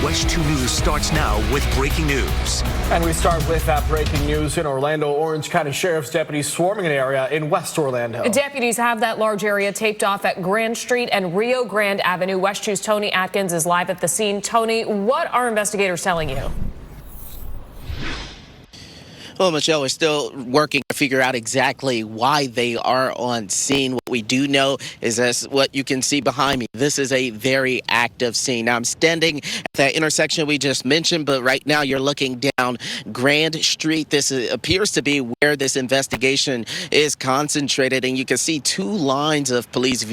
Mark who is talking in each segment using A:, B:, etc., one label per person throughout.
A: WESH 2 News starts now with breaking news.
B: And we start with that breaking news in Orlando. Orange County Sheriff's deputies swarming an area in West Orlando.
C: Deputies have that large area taped off at Grand Street and Rio Grande Avenue. WESH 2's Tony Atkins is live at the scene. Tony, what are investigators telling you?
D: Well, Michelle, we're still working to figure out exactly why they are on scene. What we do know is this, what you can see behind me. This is a very active scene. Now, I'm standing at that intersection we just mentioned, but right now you're looking down Grand Street. This appears to be where this investigation is concentrated, and you can see two lines of police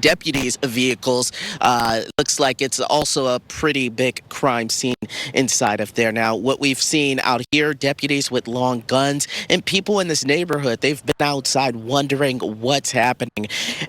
D: deputies' vehicles. Looks like it's also a pretty big crime scene inside of there. Now, what we've seen out here, deputies with long guns and people in this neighborhood, they've been outside wondering what's happening.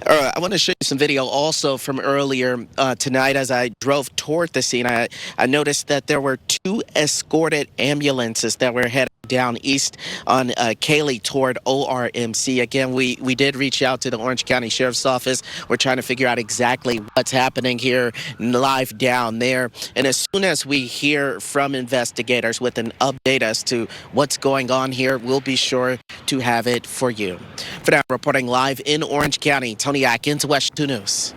D: I want to show you some video also from earlier tonight. As I drove toward the scene, I noticed that there were two escorted ambulances that were headed down east on Cayley toward ORMC. Again, we did reach out to the Orange County Sheriff's Office. We're trying to figure out exactly what's happening here live down there. And as soon as we hear from investigators with an update as to what's going on here, we'll be sure to have it for you. For now, reporting live in Orange County, Tony Atkins, WESH 2 News.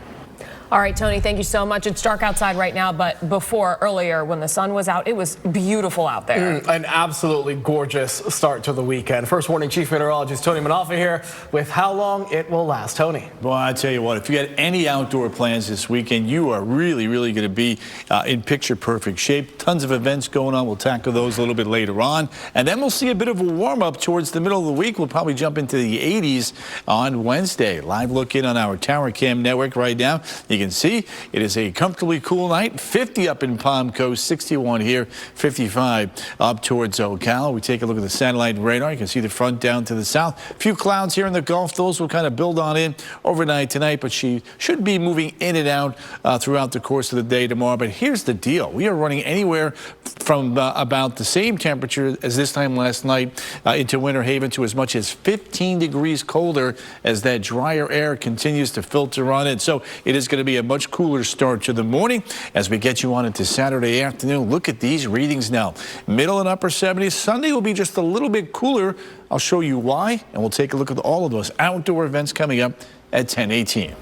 C: All right, Tony, thank you so much. It's dark outside right now, but earlier, when the sun was out, it was beautiful out there.
B: An absolutely gorgeous start to the weekend. First Warning Chief Meteorologist Tony Manalfa here with how long it will last. Tony.
E: Well, I tell you what, if you got any outdoor plans this weekend, you are really going to be in picture-perfect shape. Tons of events going on. We'll tackle those a little bit later on. And then we'll see a bit of a warm-up towards the middle of the week. We'll probably jump into the 80s on Wednesday. Live look in on our Tower Cam network right now. You can see it is a comfortably cool night. 50 up in Palm Coast, 61 here, 55 up towards Ocala. We take a look at the satellite radar. You can see the front down to the south. A few clouds here in the Gulf. Those will kind of build on in overnight tonight, but she should be moving in and out throughout the course of the day tomorrow. But here's the deal. We are running anywhere from about the same temperature as this time last night into Winter Haven to as much as 15 degrees colder as that drier air continues to filter on it. So it is going to be a much cooler start to the morning as we get you on into Saturday afternoon. Look at these readings now. Middle and upper 70s. Sunday will be just a little bit cooler. I'll show you why, and we'll take a look at all of those outdoor events coming up at 10:18.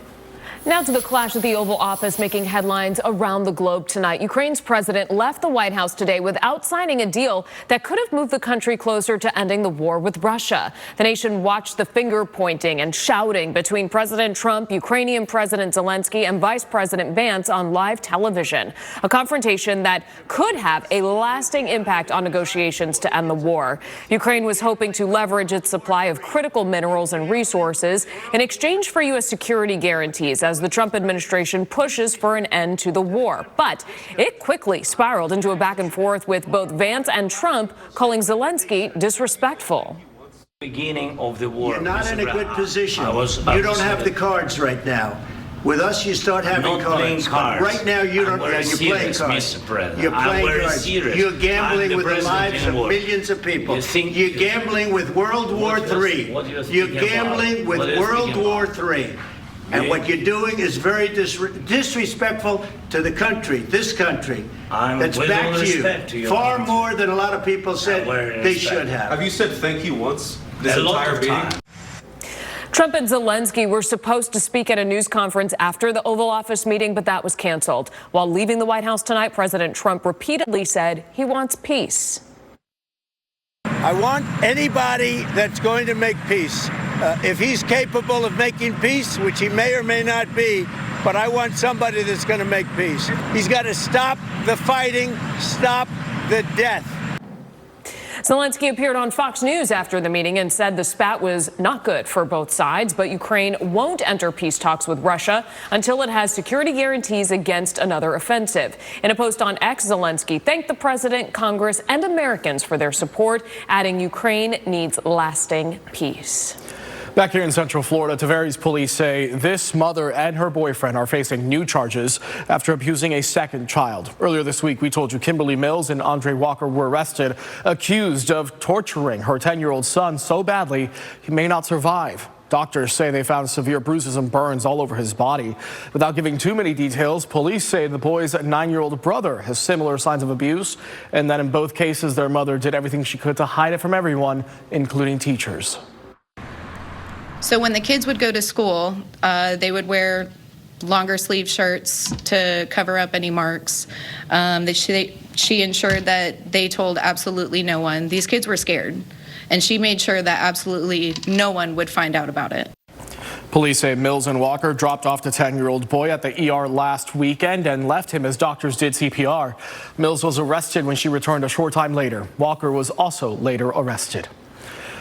C: Now to the clash at the Oval Office making headlines around the globe tonight. Ukraine's president left the White House today without signing a deal that could have moved the country closer to ending the war with Russia. The nation watched the finger pointing and shouting between President Trump, Ukrainian President Zelensky, and Vice President Vance on live television. A confrontation that could have a lasting impact on negotiations to end the war. Ukraine was hoping to leverage its supply of critical minerals and resources in exchange for U.S. security guarantees as the Trump administration pushes for an end to the war. But it quickly spiraled into a back and forth with both Vance and Trump calling Zelensky disrespectful.
F: Beginning of the war.
G: You're not in a good position. You don't have the cards right now. With us, you start having cards. Right now, you don't. You're playing cards. You're playing cards. You're gambling with the lives of millions of people. You're gambling with World War III. You're gambling with World War III. And what you're doing is very disrespectful to the country, this country, that's back to you, far more than a lot of people said they should have.
H: Have you said thank you once this entire meeting?
C: Trump and Zelensky were supposed to speak at a news conference after the Oval Office meeting, but that was canceled. While leaving the White House tonight, President Trump repeatedly said he wants peace.
G: I want anybody that's going to make peace. If he's capable of making peace, which he may or may not be, but I want somebody that's going to make peace. He's got to stop the fighting, stop the death.
C: Zelensky appeared on Fox News after the meeting and said the spat was not good for both sides, but Ukraine won't enter peace talks with Russia until it has security guarantees against another offensive. In a post on X, Zelensky thanked the president, Congress, and Americans for their support, adding Ukraine needs lasting peace.
B: Back here in Central Florida, Tavares police say this mother and her boyfriend are facing new charges after abusing a second child. Earlier this week, we told you Kimberly Mills and Andre Walker were arrested, accused of torturing her 10-year-old son so badly he may not survive. Doctors say they found severe bruises and burns all over his body. Without giving too many details, police say the boy's 9-year-old brother has similar signs of abuse, and that in both cases their mother did everything she could to hide it from everyone, including teachers.
I: So when the kids would go to school, they would wear longer sleeve shirts to cover up any marks. She ensured that they told absolutely no one. These kids were scared, and she made sure that absolutely no one would find out about it.
B: Police say Mills and Walker dropped off the 10-year-old boy at the ER last weekend and left him as doctors did CPR. Mills was arrested when she returned a short time later. Walker was also later arrested.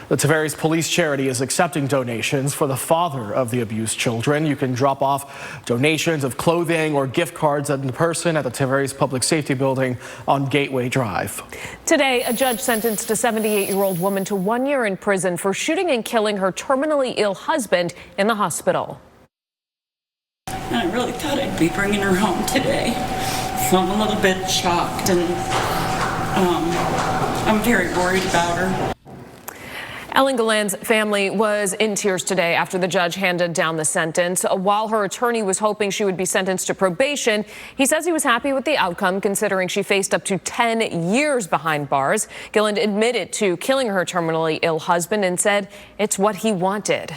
B: The Tavares Police Charity is accepting donations for the father of the abused children. You can drop off donations of clothing or gift cards in person at the Tavares Public Safety Building on Gateway Drive.
C: Today, a judge sentenced a 78-year-old woman to 1 year in prison for shooting and killing her terminally ill husband in the hospital.
J: And I really thought I'd be bringing her home today. So I'm a little bit shocked, and I'm very worried about her.
C: Ellen Galan's family was in tears today after the judge handed down the sentence. While her attorney was hoping she would be sentenced to probation, he says he was happy with the outcome, considering she faced up to 10 years behind bars. Galan admitted to killing her terminally ill husband and said it's what he wanted.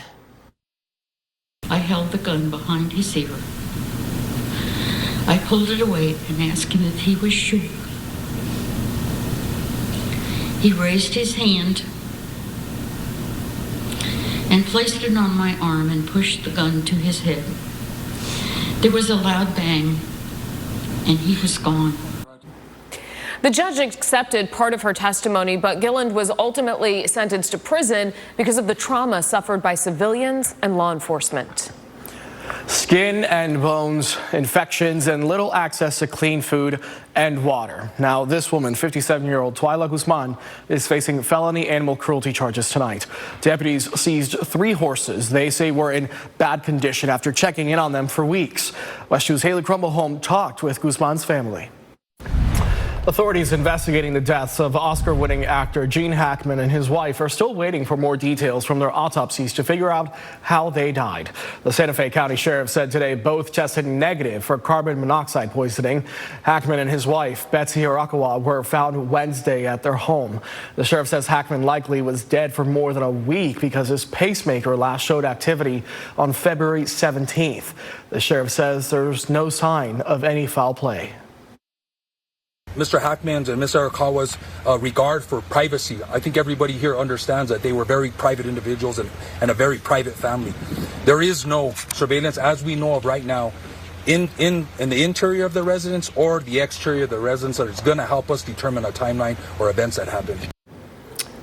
K: I held the gun behind his ear. I pulled it away and asked him if he was sure. He raised his hand and placed it on my arm and pushed the gun to his head. There was a loud bang, and he was gone.
C: The judge accepted part of her testimony, but Gilland was ultimately sentenced to prison because of the trauma suffered by civilians and law enforcement.
B: Skin and bones, infections, and little access to clean food and water. Now, this woman, 57-year-old Twyla Guzman, is facing felony animal cruelty charges tonight. Deputies seized 3 horses they say were in bad condition after checking in on them for weeks. WESH News' Haley Crumble-Home talked with Guzman's family. Authorities investigating the deaths of Oscar-winning actor Gene Hackman and his wife are still waiting for more details from their autopsies to figure out how they died. The Santa Fe County Sheriff said today both tested negative for carbon monoxide poisoning. Hackman and his wife, Betsy Arakawa, were found Wednesday at their home. The sheriff says Hackman likely was dead for more than a week because his pacemaker last showed activity on February 17th. The sheriff says there's no sign of any foul play.
L: Mr. Hackman's and Ms. Arakawa's regard for privacy. I think everybody here understands that they were very private individuals and a very private family. There is no surveillance as we know of right now in the interior of the residence or the exterior of the residence that is going to help us determine a timeline or events that happened.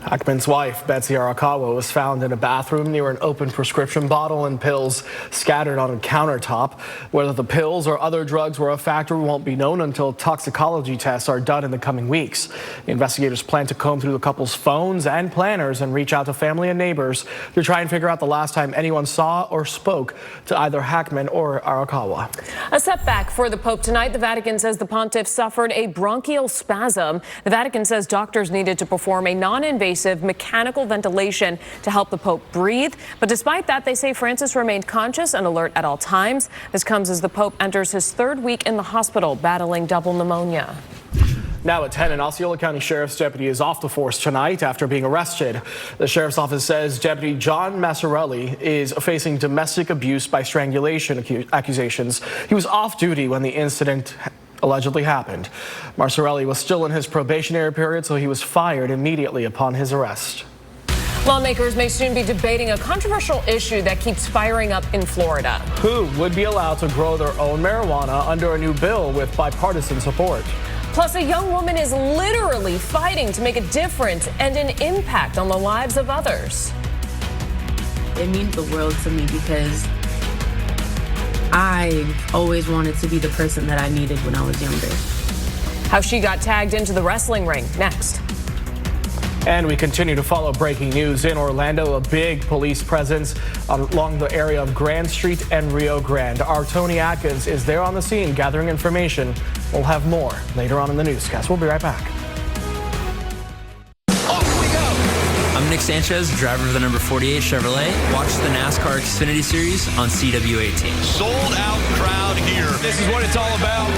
B: Hackman's wife, Betsy Arakawa, was found in a bathroom near an open prescription bottle and pills scattered on a countertop. Whether the pills or other drugs were a factor won't be known until toxicology tests are done in the coming weeks. Investigators plan to comb through the couple's phones and planners and reach out to family and neighbors to try and figure out the last time anyone saw or spoke to either Hackman or Arakawa.
C: A setback for the Pope tonight. The Vatican says the pontiff suffered a bronchial spasm. The Vatican says doctors needed to perform a non-invasive mechanical ventilation to help the Pope breathe. But despite that, they say Francis remained conscious and alert at all times. This comes as the Pope enters his 3rd week in the hospital battling double pneumonia.
B: Now at 10, an Osceola County Sheriff's deputy is off the force tonight after being arrested. The Sheriff's Office says Deputy John Massarelli is facing domestic abuse by strangulation accusations. He was off duty when the incident allegedly happened. Massarelli was still in his probationary period, so he was fired immediately upon his arrest.
C: Lawmakers may soon be debating a controversial issue that keeps firing up in Florida.
B: Who would be allowed to grow their own marijuana under a new bill with bipartisan support?
C: Plus, a young woman is literally fighting to make a difference and an impact on the lives of others.
M: It means the world to me because I always wanted to be the person that I needed when I was younger.
C: How she got tagged into the wrestling ring, next.
B: And we continue to follow breaking news in Orlando. A big police presence along the area of Grand Street and Rio Grande. Our Tony Atkins is there on the scene gathering information. We'll have more later on in the newscast. We'll be right back.
A: Off we go. I'm
N: Nick Sanchez, driver of the number 48 Chevrolet. Watch the NASCAR Xfinity Series on CW18.
O: Sold out crowd here.
P: This is what it's all about.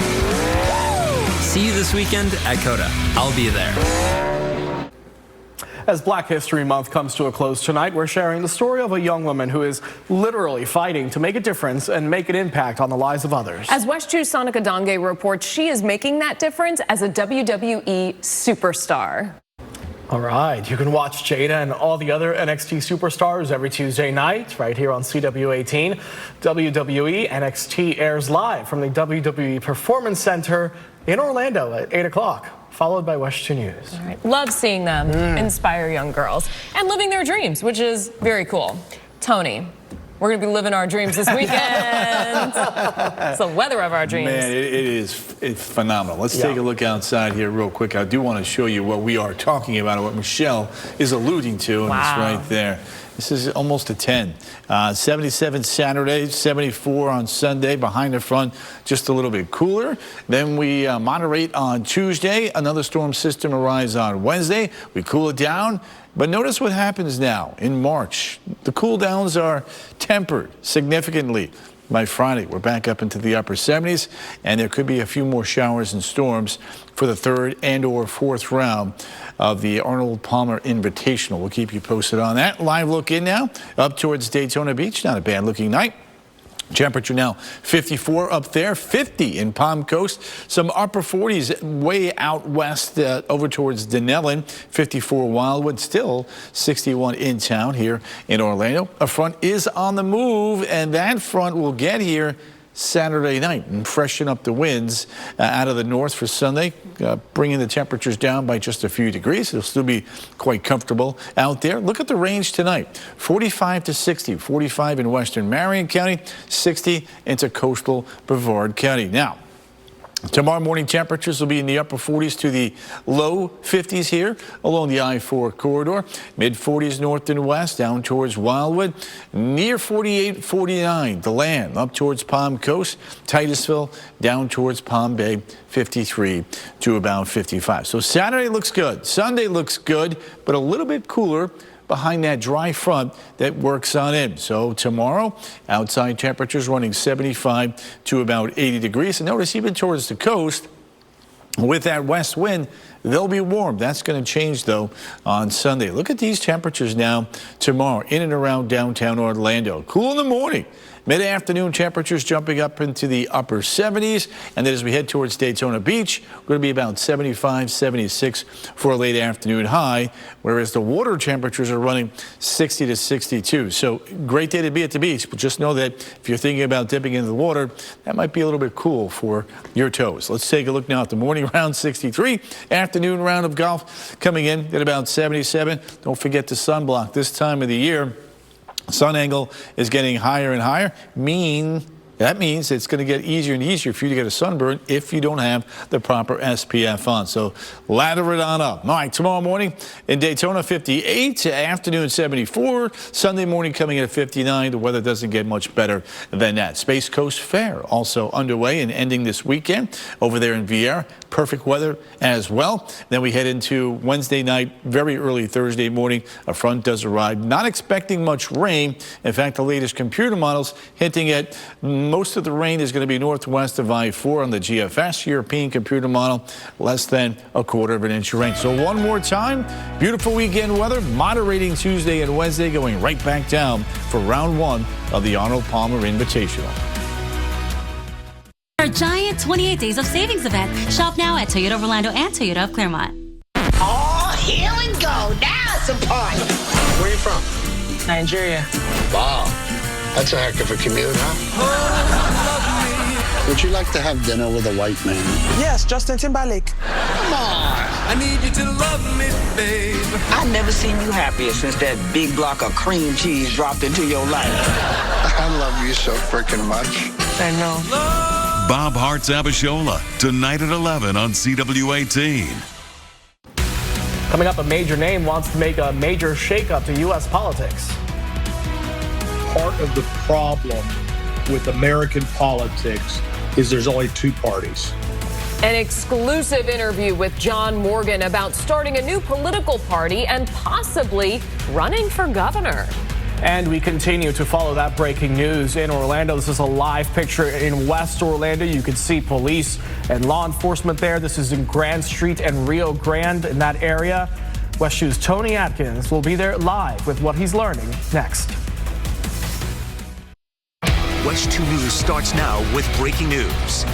N: See you this weekend at COTA. I'll be there.
B: As Black History Month comes to a close tonight, we're sharing the story of a young woman who is literally fighting to make a difference and make an impact on the lives of others.
C: As WESH 2's Sonica Donge reports, she is making that difference as a WWE superstar.
B: All right, you can watch Jada and all the other NXT superstars every Tuesday night right here on CW18. WWE NXT airs live from the WWE Performance Center in Orlando at 8 o'clock. Followed by WESH 2 News.
C: All right. Love seeing them inspire young girls and living their dreams, which is very cool. Tony, we're going to be living our dreams this weekend. It's the weather of our dreams.
E: Man, it's phenomenal. Let's take a look outside here real quick. I do want to show you what we are talking about, what Michelle is alluding to, and it's right there. This is almost a 10. 77 Saturday, 74 on Sunday. Behind the front, just a little bit cooler. Then we moderate on Tuesday. Another storm system arrives on Wednesday. We cool it down. But notice what happens now in March. The cool downs are tempered significantly. By Friday, we're back up into the upper 70s, and there could be a few more showers and storms for the third and or fourth round of the Arnold Palmer Invitational. We'll keep you posted on that. Live look in now up towards Daytona Beach. Not a bad looking night. Temperature now 54 up there, 50 in Palm Coast, some upper 40s way out west over towards Denellen, 54 Wildwood, still 61 in town here in Orlando. A front is on the move, and that front will get here Saturday night and freshen up the winds out of the north for Sunday, bringing the temperatures down by just a few degrees. It'll still be quite comfortable out there. Look at the range tonight, 45 to 60, 45 in western Marion County, 60 into coastal Brevard County. Now, tomorrow morning temperatures will be in the upper 40s to the low 50s here along the I-4 corridor. Mid-40s north and west down towards Wildwood. Near 48, 49, the land up towards Palm Coast. Titusville down towards Palm Bay, 53 to about 55. So Saturday looks good. Sunday looks good, but a little bit cooler behind that dry front that works on in. So tomorrow, outside temperatures running 75 to about 80 degrees. And notice even towards the coast, with that west wind, they'll be warm. That's going to change, though, on Sunday. Look at these temperatures now tomorrow in and around downtown Orlando. Cool in the morning. Mid-afternoon temperatures jumping up into the upper 70s. And then as we head towards Daytona Beach, we're going to be about 75, 76 for a late afternoon high, whereas the water temperatures are running 60 to 62. So great day to be at the beach, but just know that if you're thinking about dipping into the water, that might be a little bit cool for your toes. Let's take a look now at the morning round, 63. Afternoon round of golf coming in at about 77. Don't forget the sunblock this time of the year. Sun angle is getting higher and higher. That means it's going to get easier and easier for you to get a sunburn if you don't have the proper SPF on. So lather it on up. All right, tomorrow morning in Daytona, 58, afternoon 74, Sunday morning coming in at 59. The weather doesn't get much better than that. Space Coast Fair also underway and ending this weekend over there in Vieira. Perfect weather as well. Then we head into Wednesday night, very early Thursday morning. A front does arrive. Not expecting much rain. In fact, the latest computer models hinting at most of the rain is going to be northwest of I-4 on the GFS European computer model, less than a quarter of an inch of rain. So one more time, beautiful weekend weather, moderating Tuesday and Wednesday, going right back down for round one of the Arnold Palmer Invitational.
Q: Our giant 28 days of savings event. Shop now at Toyota of Orlando and Toyota of Claremont.
R: Oh, here we go. Now it's a party.
S: Where are you from?
R: Nigeria.
S: Wow. That's a heck of a commute, huh? Would you like to have dinner with a white man?
R: Yes, Justin Timberlake.
S: Come on.
R: I need you to love me, babe. I've never seen you happier since that big block of cream cheese dropped into your life.
S: I love you so freaking much.
R: I know.
T: Bob Hart's Abishola, tonight at 11 on CW18.
B: Coming up, a major name wants to make a major shakeup to U.S. politics.
U: Part of the problem with American politics is there's only two parties.
C: An exclusive interview with John Morgan about starting a new political party and possibly running for governor.
B: And we continue to follow that breaking news in Orlando. This is a live picture in West Orlando. You can see police and law enforcement there. This is in Grand Street and Rio Grande in that area. WESH 2's Tony Atkins will be there live with what he's learning next.
A: WESH 2 News starts now with breaking news.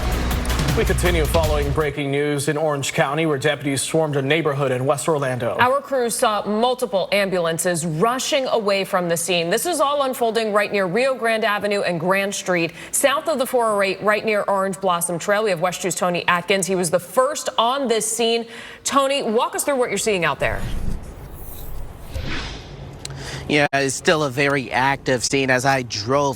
B: We continue following breaking news in Orange County, where deputies swarmed a neighborhood in West Orlando.
C: Our crew saw multiple ambulances rushing away from the scene. This is all unfolding right near Rio Grande Avenue and Grand Street, south of the 408, right near Orange Blossom Trail. We have WESH 2's Tony Atkins. He was the first on this scene. Tony, walk us through what you're seeing out there.
D: Yeah, it's still a very active scene. As I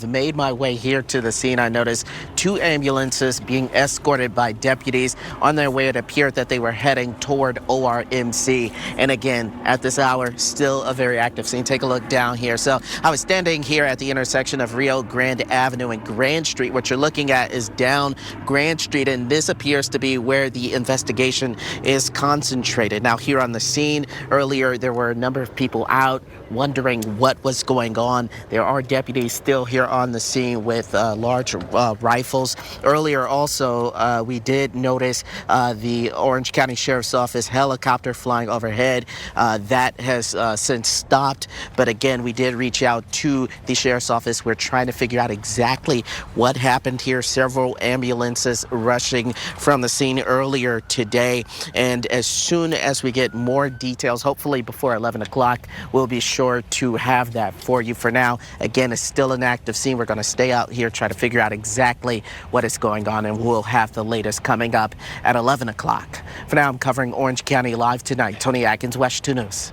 D: made my way here to the scene, I noticed 2 ambulances being escorted by deputies. On their way, it appeared that they were heading toward ORMC. And again, at this hour, still a very active scene. Take a look down here. So I was standing here at the intersection of Rio Grande Avenue and Grand Street. What you're looking at is down Grand Street, and this appears to be where the investigation is concentrated. Now, here on the scene, earlier there were a number of people out wondering what was going on. There are deputies still here on the scene with large rifles. Earlier also, we did notice the Orange County Sheriff's Office helicopter flying overhead. That has since stopped. But again, we did reach out to the Sheriff's Office. We're trying to figure out exactly what happened here. Several ambulances rushing from the scene earlier today. And as soon as we get more details, hopefully before 11 o'clock, we'll be sure to have that for you. For now, again, it's still an active scene. We're going to stay out here, try to figure out exactly what is going on, and we'll have the latest coming up at 11 o'clock. For now, I'm covering Orange County live tonight. Tony Atkins, WESH 2 News.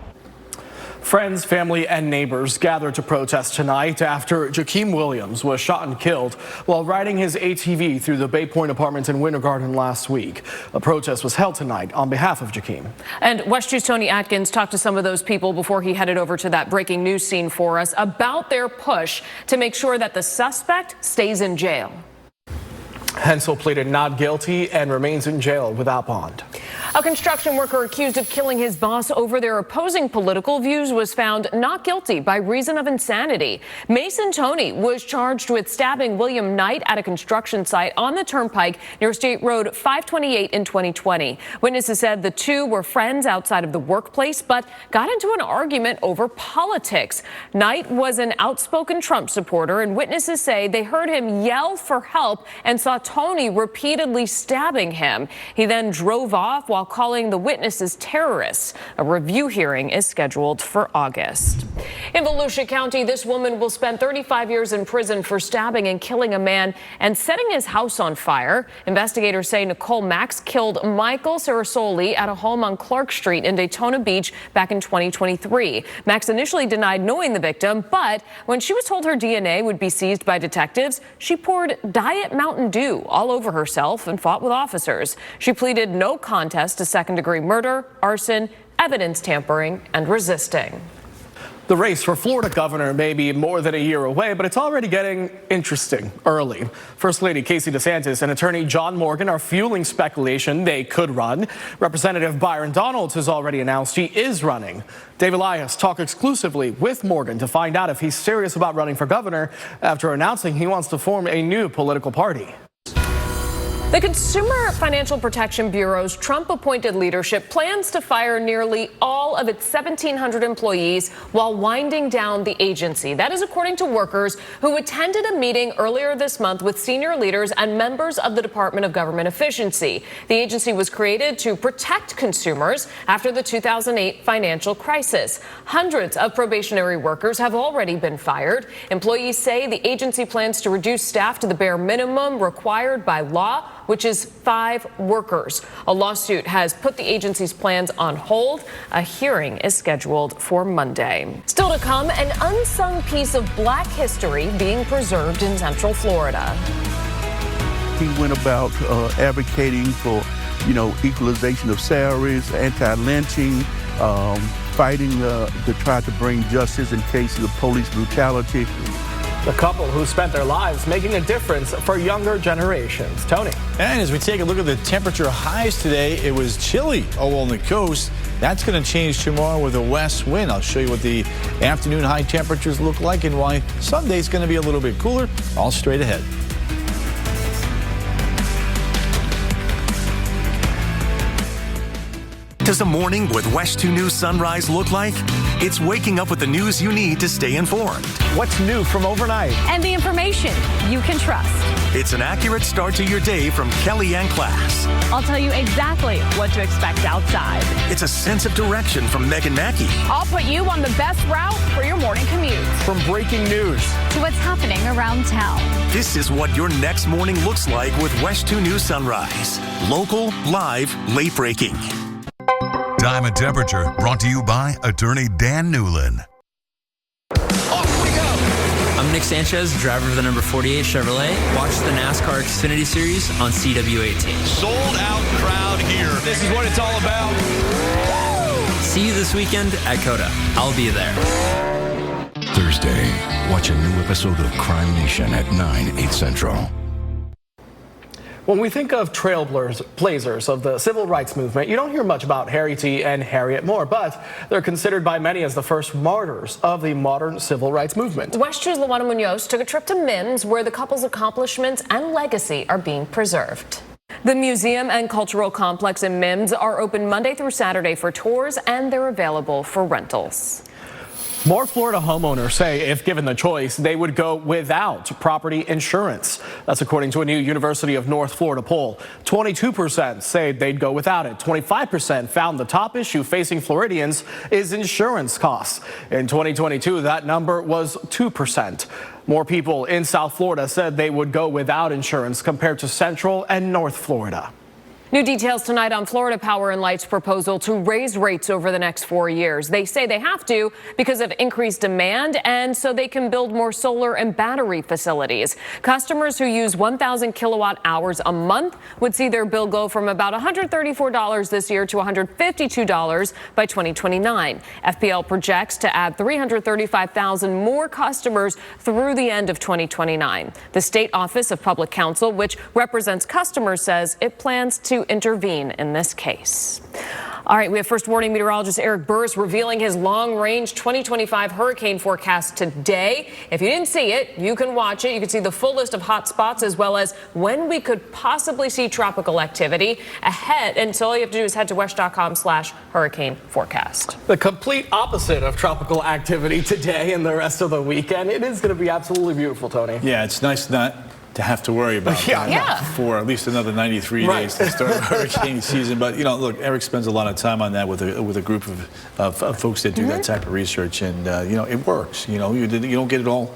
B: Friends, family, and neighbors gathered to protest tonight after Jakeem Williams was shot and killed while riding his ATV through the Bay Point apartments in Winter Garden last week. A protest was held tonight on behalf of Jakeem.
C: And WESH 2's Tony Atkins talked to some of those people before he headed over to that breaking news scene for us about their push to make sure that the suspect stays in jail.
B: Hensel pleaded not guilty and remains in jail without bond.
C: A construction worker accused of killing his boss over their opposing political views was found not guilty by reason of insanity. Mason Toney was charged with stabbing William Knight at a construction site on the Turnpike near State Road 528 in 2020. Witnesses said the two were friends outside of the workplace, but got into an argument over politics. Knight was an outspoken Trump supporter, and witnesses say they heard him yell for help and saw Toney repeatedly stabbing him. He then drove off while calling the witnesses terrorists. A review hearing is scheduled for August. In Volusia County, this woman will spend 35 years in prison for stabbing and killing a man and setting his house on fire. Investigators say Nicole Max killed Michael Sarasoli at a home on Clark Street in Daytona Beach back in 2023. Max initially denied knowing the victim, but when she was told her DNA would be seized by detectives, she poured Diet Mountain Dew all over herself and fought with officers. She pleaded no contest to second-degree murder, arson, evidence tampering, and resisting.
B: The race for Florida governor may be more than a year away, but it's already getting interesting early. First Lady Casey DeSantis and attorney John Morgan are fueling speculation they could run. Representative Byron Donalds has already announced he is running. Dave Elias talked exclusively with Morgan to find out if he's serious about running for governor after announcing he wants to form a new political party.
C: The Consumer Financial Protection Bureau's Trump-appointed leadership plans to fire nearly all of its 1,700 employees while winding down the agency. That is according to workers who attended a meeting earlier this month with senior leaders and members of the Department of Government Efficiency. The agency was created to protect consumers after the 2008 financial crisis. Hundreds of probationary workers have already been fired. Employees say the agency plans to reduce staff to the bare minimum required by law, which is 5 workers. A lawsuit has put the agency's plans on hold. A hearing is scheduled for Monday. Still to come, an unsung piece of black history being preserved in Central Florida.
P: He went about advocating for, equalization of salaries, anti-lynching, fighting to try to bring justice in cases of police brutality.
B: The couple who spent their lives making a difference for younger generations. Tony.
E: And as we take a look at the temperature highs today, it was chilly along the coast. That's going to change tomorrow with a west wind. I'll show you what the afternoon high temperatures look like and why Sunday's going to be a little bit cooler. All straight ahead.
A: Does a morning with WESH 2 News Sunrise look like? It's waking up with the news you need to stay informed.
B: What's new from overnight?
F: And the information you can trust.
A: It's an accurate start to your day from Kelly and class.
F: I'll tell you exactly what to expect outside.
A: It's a sense of direction from Megan Mackey.
F: I'll put you on the best route for your morning commute.
B: From breaking news
F: to what's happening around town.
A: This is what your next morning looks like with WESH 2 News Sunrise. Local, live, late breaking.
T: Time and temperature brought to you by attorney Dan Newlin.
N: I'm Nick Sanchez, driver of the number 48 Chevrolet. Watch the NASCAR Xfinity Series on CW18.
O: Sold out crowd here.
E: This is what it's all about.
N: See you this weekend at COTA. I'll be there.
V: Thursday, watch a new episode of Crime Nation at 9, 8 Central.
B: When we think of trailblazers of the civil rights movement, you don't hear much about Harry T. and Harriet Moore, but they're considered by many as the first martyrs of the modern civil rights movement.
C: WESH 2's Luana Munoz took a trip to MIMS, where the couple's accomplishments and legacy are being preserved. The museum and cultural complex in MIMS are open Monday through Saturday for tours, and they're available for rentals.
B: More Florida homeowners say if given the choice, they would go without property insurance. That's according to a new University of North Florida poll. 22% say they'd go without it. 25% found the top issue facing Floridians is insurance costs. In 2022, that number was 2%. More people in South Florida said they would go without insurance compared to Central and North Florida.
C: New details tonight on Florida Power and Light's proposal to raise rates over the next 4 years. They say they have to because of increased demand and so they can build more solar and battery facilities. Customers who use 1,000 kilowatt hours a month would see their bill go from about $134 this year to $152 by 2029. FPL projects to add 335,000 more customers through the end of 2029. The State Office of Public Counsel, which represents customers, says it plans to intervene in this case. All right, we have first warning meteorologist Eric Burris revealing his long-range 2025 hurricane forecast today. If you didn't see it, you can watch it. You can see the full list of hot spots as well as when we could possibly see tropical activity ahead. And so all you have to do is head to WESH.com/hurricane forecast.
B: The complete opposite of tropical activity today and the rest of the weekend. It is going to be absolutely beautiful, Tony.
E: Yeah, it's nice not to have to worry about that for at least another 93 days to start hurricane season. But, you know, look, Eric spends a lot of time on that with a group of folks that do that type of research. And, you know, it works. You know, you don't get it all,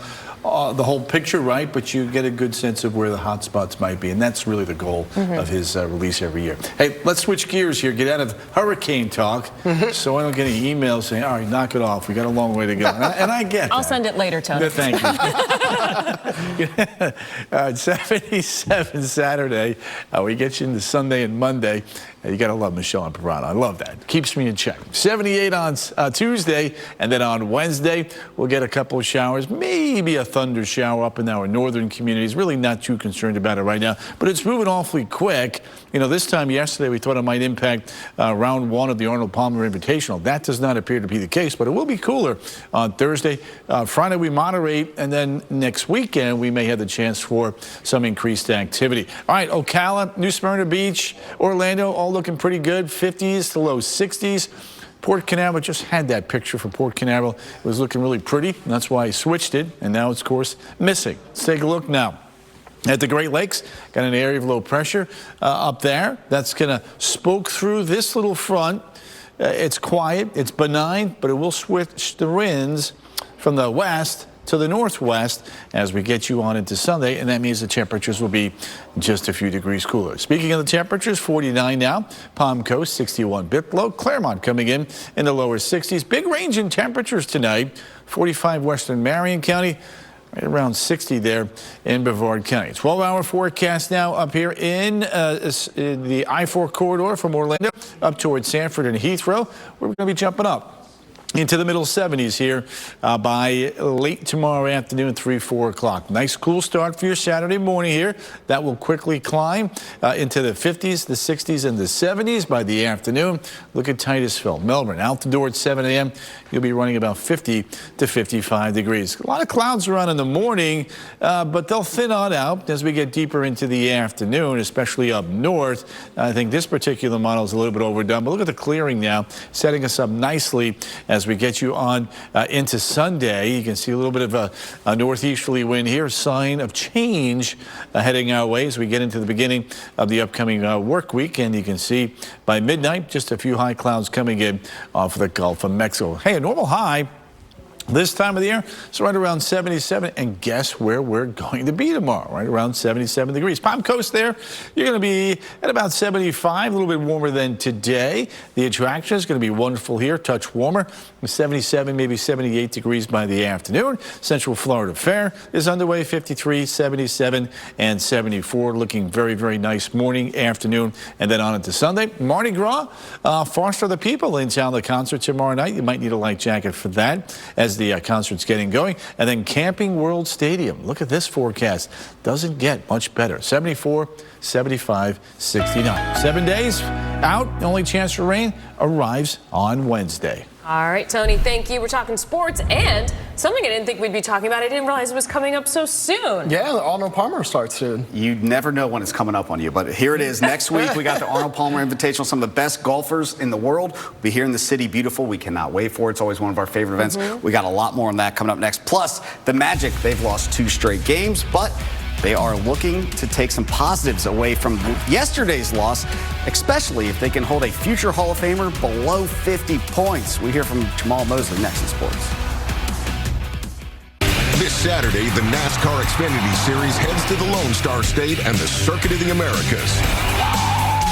E: the whole picture right, but you get a good sense of where the hot spots might be. And that's really the goal of his release every year. Hey, let's switch gears here. Get out of hurricane talk so I don't get any emails saying, all right, knock it off. We got a long way to go. And I get that.
C: I'll send it later, Tony.
E: Thank you. 77 Saturday. We get you into Sunday and Monday. You got to love Michelle and Pirano. I love that. Keeps me in check. 78 on Tuesday, and then on Wednesday, we'll get a couple of showers, maybe a thunder shower up in our northern communities. Really not too concerned about it right now, but it's moving awfully quick. You know, this time yesterday, we thought it might impact round one of the Arnold Palmer Invitational. That does not appear to be the case, but it will be cooler on Thursday. Friday, we moderate, and then next weekend, we may have the chance for some increased activity. All right, Ocala, New Smyrna Beach, Orlando, all looking pretty good, 50s to low 60s. Port Canaveral, just had that picture for Port Canaveral. It was looking really pretty, and that's why I switched it, and now it's, of course, missing. Let's take a look now. At the Great Lakes, got an area of low pressure up there. That's going to spoke through this little front. It's quiet, it's benign, but it will switch the winds from the west to the northwest as we get you on into Sunday, and that means the temperatures will be just a few degrees cooler. Speaking of the temperatures, 49 now, Palm Coast 61 bit below, Claremont coming in the lower 60s. Big range in temperatures tonight, 45 western Marion County, right around 60 there in Brevard County. 12-hour forecast now up here in the I-4 corridor from Orlando up towards Sanford and Heathrow. We're going to be jumping up into the middle 70s here by late tomorrow afternoon, 3, 4 o'clock. Nice cool start for your Saturday morning here. That will quickly climb into the 50s, the 60s, and the 70s by the afternoon. Look at Titusville, Melbourne, out the door at 7 a.m. You'll be running about 50 to 55 degrees. A lot of clouds around in the morning, but they'll thin on out as we get deeper into the afternoon, especially up north. I think this particular model is a little bit overdone, but look at the clearing now, setting us up nicely as we get you on into Sunday. You can see a little bit of a northeasterly wind here, sign of change heading our way as we get into the beginning of the upcoming work week. And you can see by midnight, just a few high clouds coming in off of the Gulf of Mexico. Hey, a normal high this time of the year, it's right around 77, and guess where we're going to be tomorrow? Right around 77 degrees. Palm Coast there, you're going to be at about 75, a little bit warmer than today. The attraction is going to be wonderful here, touch warmer, 77, maybe 78 degrees by the afternoon. Central Florida Fair is underway, 53, 77, and 74. Looking very, very nice morning, afternoon, and then on into Sunday. Mardi Gras, Foster for the People in town, the concert tomorrow night. You might need a light jacket for that as the concert's getting going. And then Camping World Stadium. Look at this forecast. Doesn't get much better. 74, 75, 69. 7 days out. The only chance for rain arrives on Wednesday.
C: All right, Tony, thank you. We're talking sports and something I didn't think we'd be talking about. I didn't realize it was coming up so soon.
B: Yeah, the Arnold Palmer starts soon.
G: You never know when it's coming up on you, but here it is. Next week, we got the Arnold Palmer Invitational. Some of the best golfers in the world will be here in the city. Beautiful. We cannot wait for it. It's always one of our favorite events. We got a lot more on that coming up next. Plus, the Magic, they've lost 2 straight games, but they are looking to take some positives away from yesterday's loss, especially if they can hold a future Hall of Famer below 50 points. We hear from Jamal Mosley next in sports.
H: This Saturday, the NASCAR Xfinity Series heads to the Lone Star State and the Circuit of the Americas.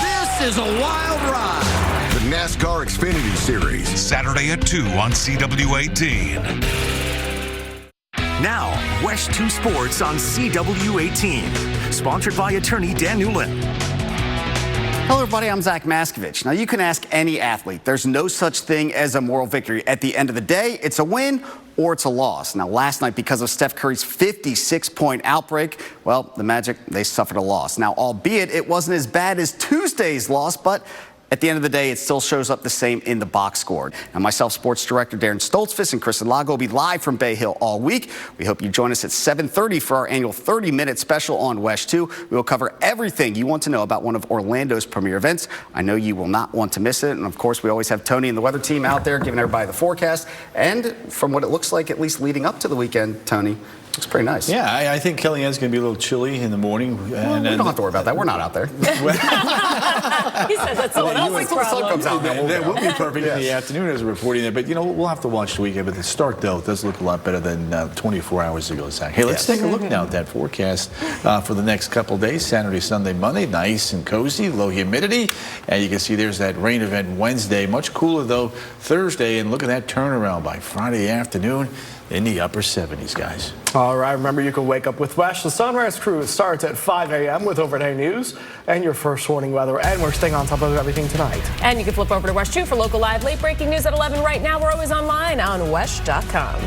R: This is a wild ride.
H: The NASCAR Xfinity Series,
T: Saturday at 2 on CW18.
A: Now, WESH 2 Sports on CW18. Sponsored by attorney Dan Newland.
G: Hello, everybody. I'm Zach Maskovich. Now, you can ask any athlete. There's no such thing as a moral victory. At the end of the day, it's a win or it's a loss. Now, last night, because of Steph Curry's 56-point outbreak, well, the Magic, they suffered a loss. Now, albeit it wasn't as bad as Tuesday's loss, but at the end of the day, it still shows up the same in the box score. Now, myself, sports director Darren Stoltzfus and Kristen Lago will be live from Bay Hill all week. We hope you join us at 7:30 for our annual 30-minute special on WESH 2. We will cover everything you want to know about one of Orlando's premier events. I know you will not want to miss it. And, of course, we always have Tony and the weather team out there giving everybody the forecast. And from what it looks like, at least leading up to the weekend, Tony, looks pretty nice.
E: Yeah, I think Kellyanne's going to be a little chilly in the morning.
G: Well, we don't have to worry about that. We're not out there.
C: He said that's someone else's problem.
G: The sun comes out.
E: That will be perfect in the afternoon as we're reporting it. But, you know, we'll have to watch the weekend. But the start, though, does look a lot better than 24 hours ago, Zach. Hey, let's take a look now at that forecast for the next couple days. Saturday, Sunday, Monday, nice and cozy, low humidity. And you can see there's that rain event Wednesday. Much cooler, though, Thursday. And look at that turnaround by Friday afternoon in the upper 70s, guys.
B: All right, remember you can wake up with WESH. The Sunrise Crew starts at 5 a.m. with overnight news and your first warning weather, and we're staying on top of everything tonight.
C: And you can flip over to WESH 2 for local live late breaking news at 11 right now. We're always online on WESH.com.